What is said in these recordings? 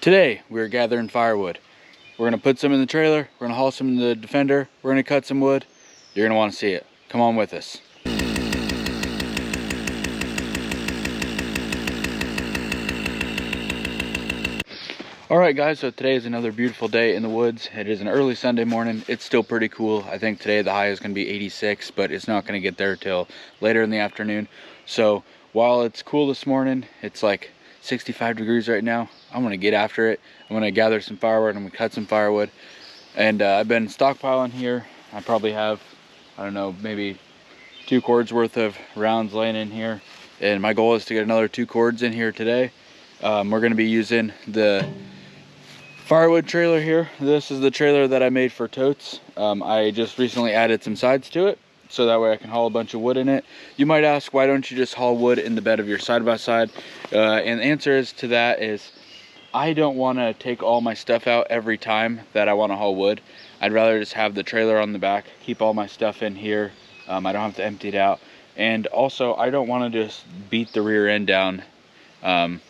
Today, we're gathering firewood. We're gonna put some in the trailer, we're gonna haul some in the Defender, we're gonna cut some wood. You're gonna wanna see it. Come on with us. Alright guys, so today is another beautiful day in the woods. It is an early Sunday morning. It's still pretty cool. I think today the high is gonna be 86, but it's not gonna get there till later in the afternoon. So while it's cool this morning, it's like 65 degrees right now. I'm gonna get after it. I'm gonna gather some firewood, I'm gonna cut some firewood. And I've been stockpiling here. I probably have, I don't know, maybe 2 cords worth of rounds laying in here. And my goal is to get another 2 cords in here today. We're gonna be using the firewood trailer here. This is the trailer that I made for totes. I just recently added some sides to it, so that way I can haul a bunch of wood in it. You might ask, why don't you just haul wood in the bed of your side-by-side? And the answer is to that is, I don't want to take all my stuff out every time that I want to haul wood. I'd rather just have the trailer on the back, keep all my stuff in here. I don't have to empty it out. And also, I don't want to just beat the rear end down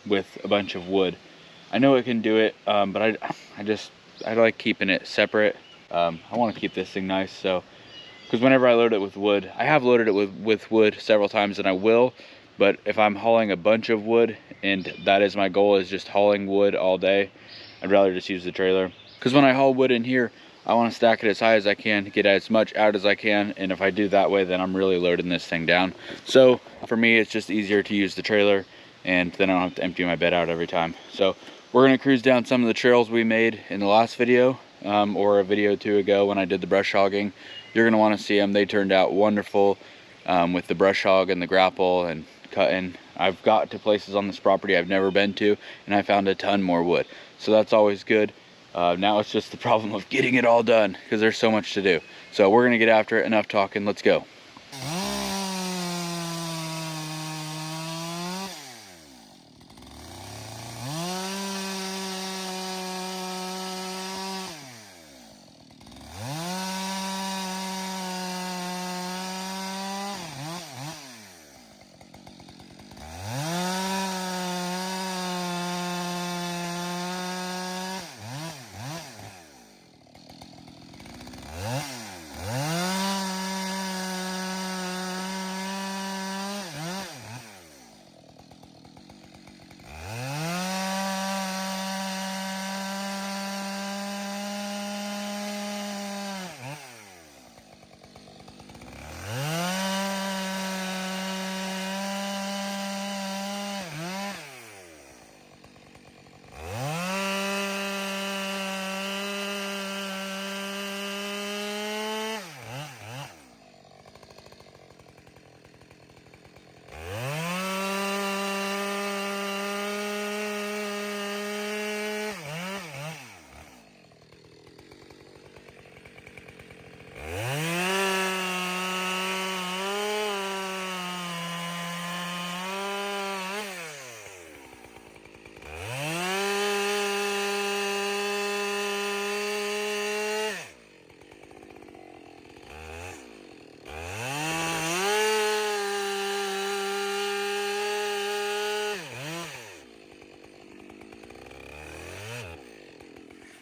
with a bunch of wood. I know it can do it, but I like keeping it separate. I want to keep this thing nice, so because whenever I load it with wood, I have loaded it with wood several times, and I will. But if I'm hauling a bunch of wood, and that is my goal, is just hauling wood all day, I'd rather just use the trailer. Because when I haul wood in here, I want to stack it as high as I can, get as much out as I can, and if I do that way, then I'm really loading this thing down. So for me, it's just easier to use the trailer, and then I don't have to empty my bed out every time. So we're going to cruise down some of the trails we made in the last video, or a video or two ago when I did the brush hogging. You're going to want to see them. They turned out wonderful with the brush hog and the grapple and cutting. I've got to places on this property I've never been to, and I found a ton more wood. So that's always good. Now it's just the problem of getting it all done, because there's so much to do. So we're going to get after it. Enough talking. Let's go.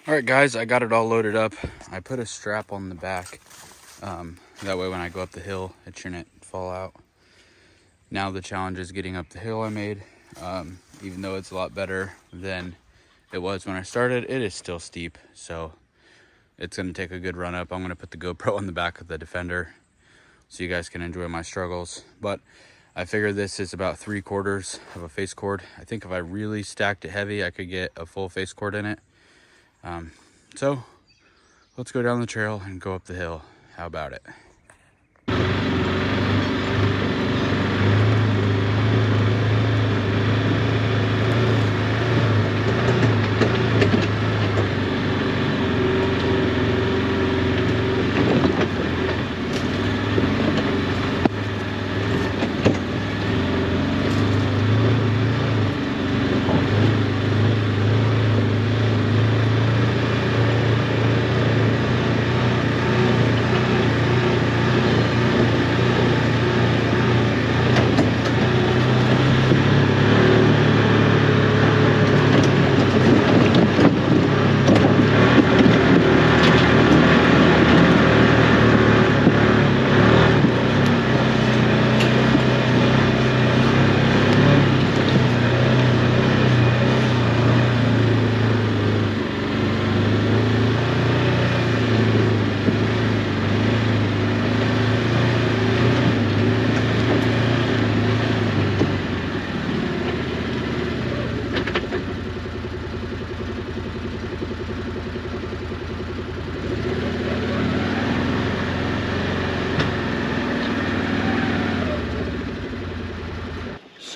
Alright guys, I got it all loaded up. I put a strap on the back. That way when I go up the hill, it shouldn't fall out. Now the challenge is getting up the hill I made. Even though it's a lot better than it was when I started, it is still steep. So it's going to take a good run up. I'm going to put the GoPro on the back of the Defender so you guys can enjoy my struggles. But I figure this is about 3/4 of a face cord. I think if I really stacked it heavy, I could get a full face cord in it. So let's go down the trail and go up the hill. How about it?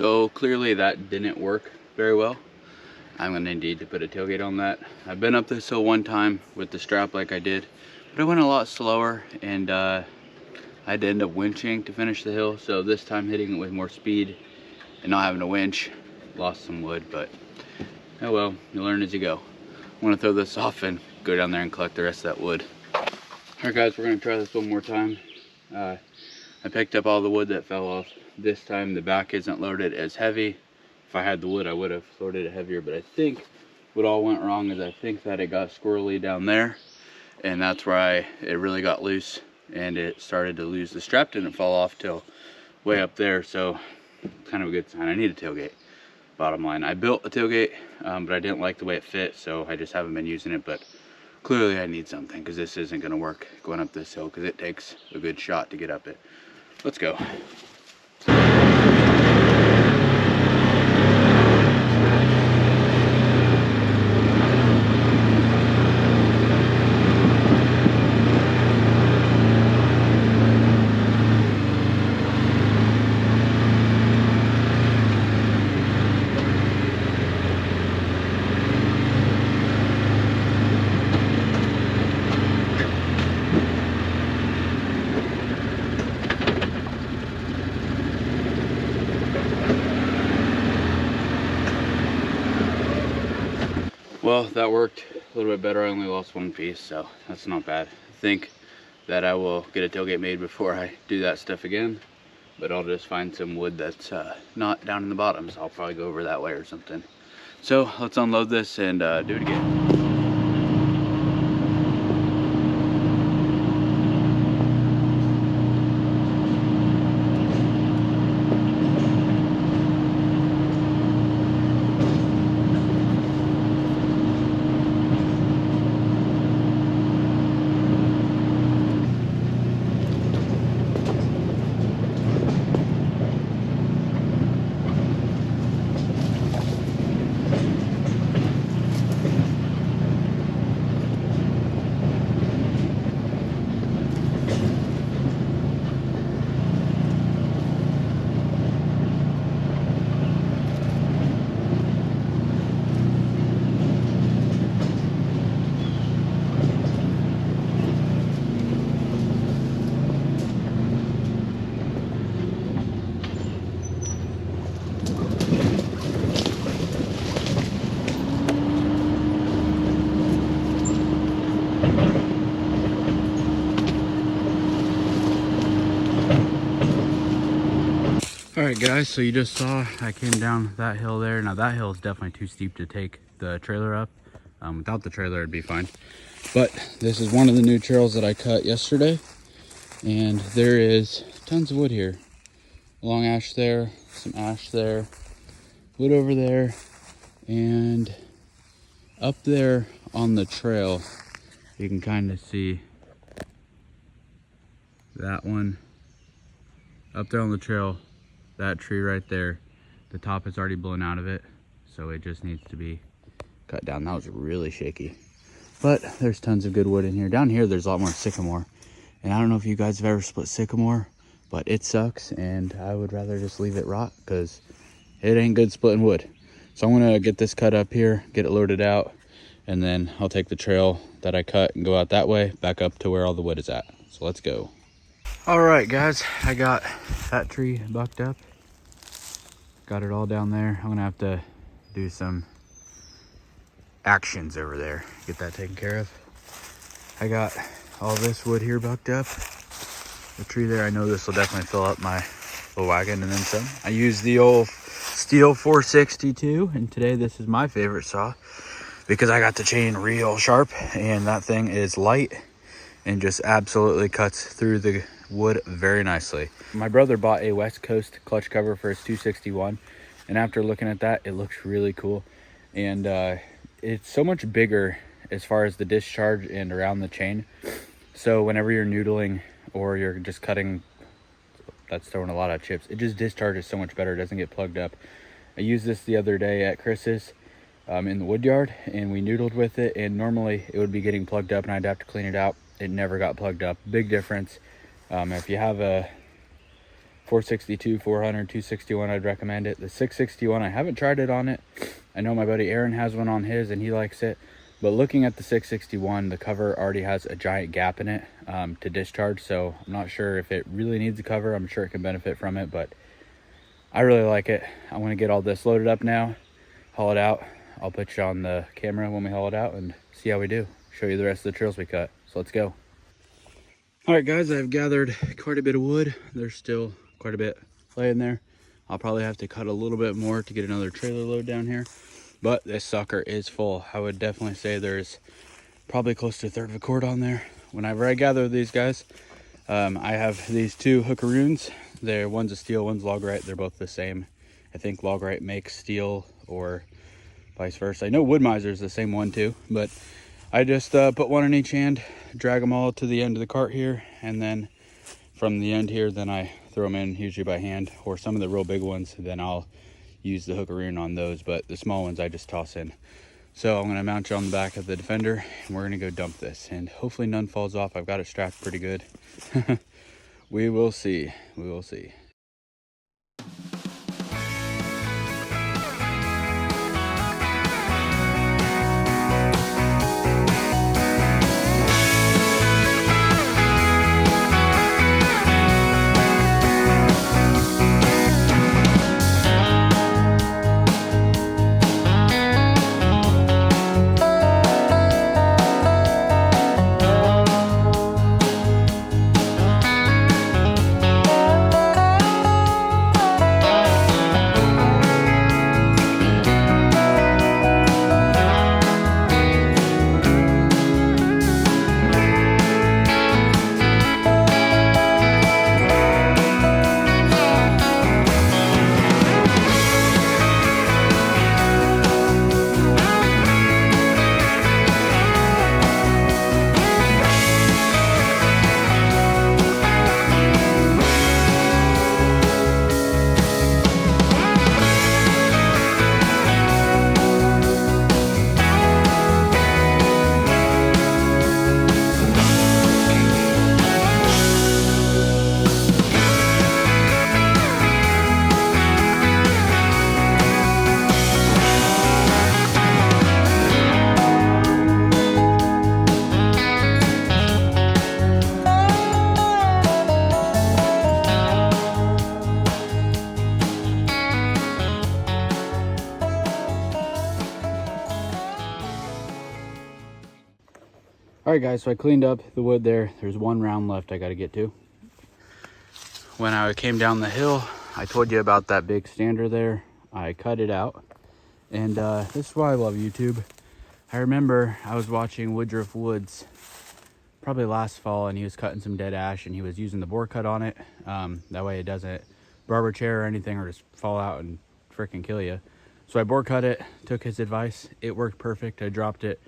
So clearly that didn't work very well. I'm gonna need to put a tailgate on that. I've been up this hill one time with the strap like I did, but I went a lot slower, and I had to end up winching to finish the hill. So this time hitting it with more speed and not having to winch, lost some wood, but oh well, you learn as you go. I'm gonna throw this off and go down there and collect the rest of that wood. All right guys, we're gonna try this one more time. I picked up all the wood that fell off. This time the back isn't loaded as heavy. If I had the wood, I would have loaded it heavier, but I think what all went wrong is I think that it got squirrely down there, and that's where it really got loose, and it started to lose. The strap didn't fall off till way up there, so kind of a good sign. I need a tailgate, bottom line. I built a tailgate, but I didn't like the way it fit, so I just haven't been using it. But clearly I need something, because this isn't going to work going up this hill, because it takes a good shot to get up it. Let's go. Well, that worked a little bit better. I only lost one piece, so that's not bad. I think that I will get a tailgate made before I do that stuff again, but I'll just find some wood that's not down in the bottom, so I'll probably go over that way or something. So let's unload this and do it again. All right guys, so you just saw I came down that hill there. Now that hill is definitely too steep to take the trailer up. Without the trailer it'd be fine, but this is one of the new trails that I cut yesterday, and there is tons of wood here. Long ash there, some ash there, wood over there, and up there on the trail you can kind of see that one up there on the trail. That tree right there, the top is already blown out of it, so it just needs to be cut down. That was really shaky, but there's tons of good wood in here. Down here there's a lot more sycamore, and I don't know if you guys have ever split sycamore, but it sucks, and I would rather just leave it rot because it ain't good splitting wood. So I'm gonna get this cut up here, get it loaded out, and then I'll take the trail that I cut and go out that way back up to where all the wood is at. So let's go. All right guys, I got that tree bucked up, got it all down there. I'm gonna have to do some actions over there, get that taken care of. I got all this wood here bucked up, the tree there. I know this will definitely fill up my little wagon and then some. I used the old Steel 462, and today this is my favorite saw because I got the chain real sharp, and that thing is light and just absolutely cuts through the wood very nicely. My brother bought a West Coast clutch cover for his 261, and after looking at that, it looks really cool, and it's so much bigger as far as the discharge and around the chain. So whenever you're noodling or you're just cutting that's throwing a lot of chips, it just discharges so much better. It doesn't get plugged up. I used this the other day at Chris's in the wood yard, and we noodled with it, and normally it would be getting plugged up and I'd have to clean it out. It never got plugged up. Big difference. If you have a 462, 400, 261, I'd recommend it. The 661, I haven't tried it on it. I know my buddy Aaron has one on his and he likes it. But looking at the 661, the cover already has a giant gap in it to discharge. So I'm not sure if it really needs a cover. I'm sure it can benefit from it, but I really like it. I want to get all this loaded up now, haul it out. I'll put you on the camera when we haul it out and see how we do. Show you the rest of the trails we cut. So let's go. All right, guys, I've gathered quite a bit of wood. There's still quite a bit laying there. I'll probably have to cut a little bit more to get another trailer load down here, but this sucker is full. I would definitely say there's probably close to a third of a cord on there. Whenever I gather these guys, I have these two hookaroons. One's a steel, one's logrite. They're both the same. I think logrite makes steel or vice versa. I know Wood-Mizer is the same one too, but I just put one in each hand, drag them all to the end of the cart here, and then from the end here, then I throw them in usually by hand, or some of the real big ones, then I'll use the hookaroon on those, but the small ones I just toss in. So I'm gonna mount you on the back of the Defender, and we're gonna go dump this, and hopefully none falls off. I've got it strapped pretty good. We will see, we will see. All right, guys, so I cleaned up the wood there. There's one round left I got to get to. When I came down the hill, I told you about that big stander there. I cut it out, and this is why I love YouTube. I remember I was watching Woodruff Woods probably last fall, and he was cutting some dead ash, and he was using the bore cut on it. That way it doesn't barber chair or anything or just fall out and freaking kill you. So I bore cut it, took his advice. It worked perfect. I dropped it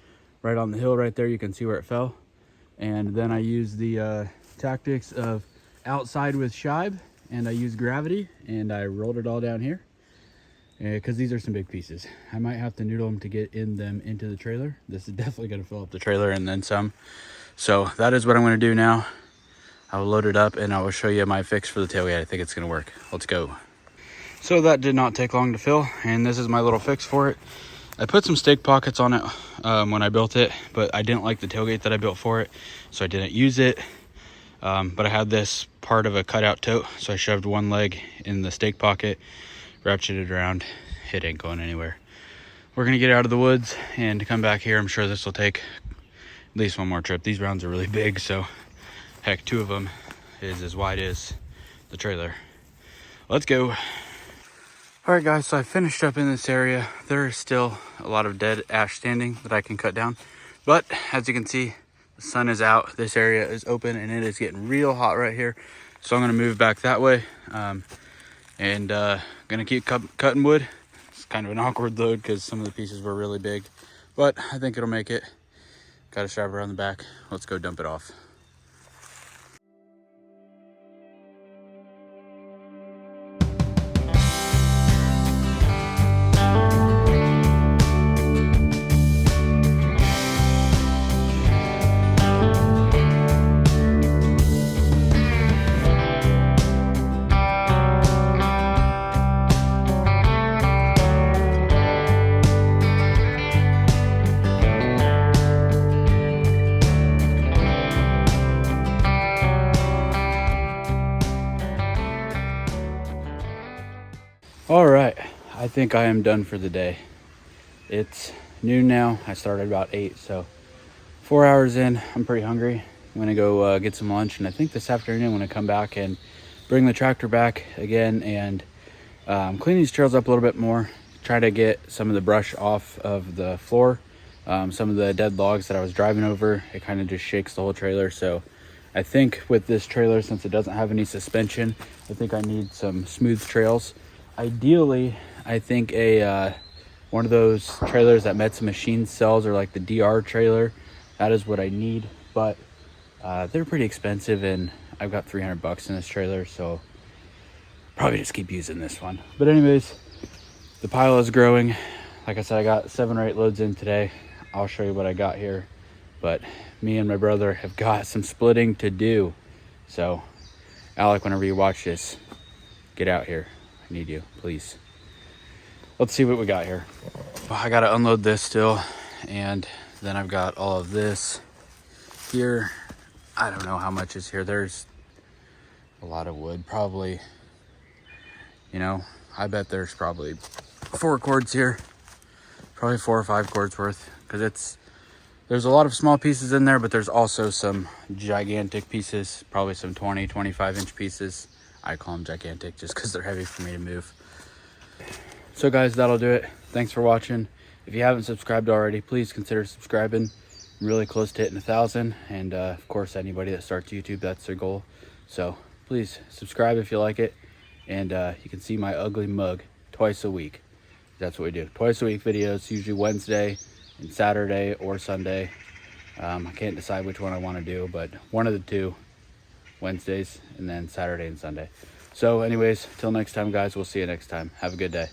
right on the hill right there. You can see where it fell. And then I used the tactics of outside with shibe, and I used gravity, and I rolled it all down here because these are some big pieces. I might have to noodle them to get them into the trailer. This is definitely going to fill up the trailer and then some. So that is what I'm going to do now. I will load it up and I will show you my fix for the tailgate. I think it's going to work. Let's go. So that did not take long to fill, and this is my little fix for it. I put some stake pockets on it when I built it, but I didn't like the tailgate that I built for it, so I didn't use it. But I had this part of a cutout tote, so I shoved one leg in the stake pocket, ratcheted it around. It ain't going anywhere. We're gonna get out of the woods and come back here. I'm sure this will take at least one more trip. These rounds are really big, so heck, 2 of them is as wide as the trailer. Let's go. All right, guys, so I finished up in this area. There is still a lot of dead ash standing that I can cut down, but as you can see, the sun is out. This area is open and it is getting real hot right here. So I'm gonna move back that way and gonna keep cutting wood. It's kind of an awkward load because some of the pieces were really big, but I think it'll make it. Got a strap around the back. Let's go dump it off. All right, I think I am done for the day. It's noon now. I started about 8, so 4 hours in. I'm pretty hungry. I'm gonna go get some lunch, and I think this afternoon I'm gonna come back and bring the tractor back again and clean these trails up a little bit more. Try to get some of the brush off of the floor. Some of the dead logs that I was driving over, it kind of just shakes the whole trailer. So I think with this trailer, since it doesn't have any suspension, I think I need some smooth trails. Ideally, I think one of those trailers that Metz Machines sells, or like the DR trailer, that is what I need. But they're pretty expensive, and I've got 300 bucks in this trailer, so probably just keep using this one. But anyways, the pile is growing. Like I said, I got 7 or 8 loads in today. I'll show you what I got here. But me and my brother have got some splitting to do. So Alec, whenever you watch this, get out here. I need you, please. Let's see what we got here. Well, I gotta unload this still, and then I've got all of this here. I don't know how much is here. There's a lot of wood, probably, you know, I bet there's probably 4 cords here, probably 4 or 5 cords worth, because there's a lot of small pieces in there, but there's also some gigantic pieces, probably some 20, 25 inch pieces. I call them gigantic just because they're heavy for me to move. So guys, that'll do it. Thanks for watching. If you haven't subscribed already, please consider subscribing. I'm really close to hitting 1,000, and of course, anybody that starts YouTube, that's their goal. So please subscribe if you like it, and you can see my ugly mug twice a week. That's what we do. Twice a week videos, usually Wednesday and Saturday or Sunday. I can't decide which one I want to do, but one of the two, Wednesdays and then Saturday and Sunday. So anyways, till next time guys, we'll see you next time. Have a good day.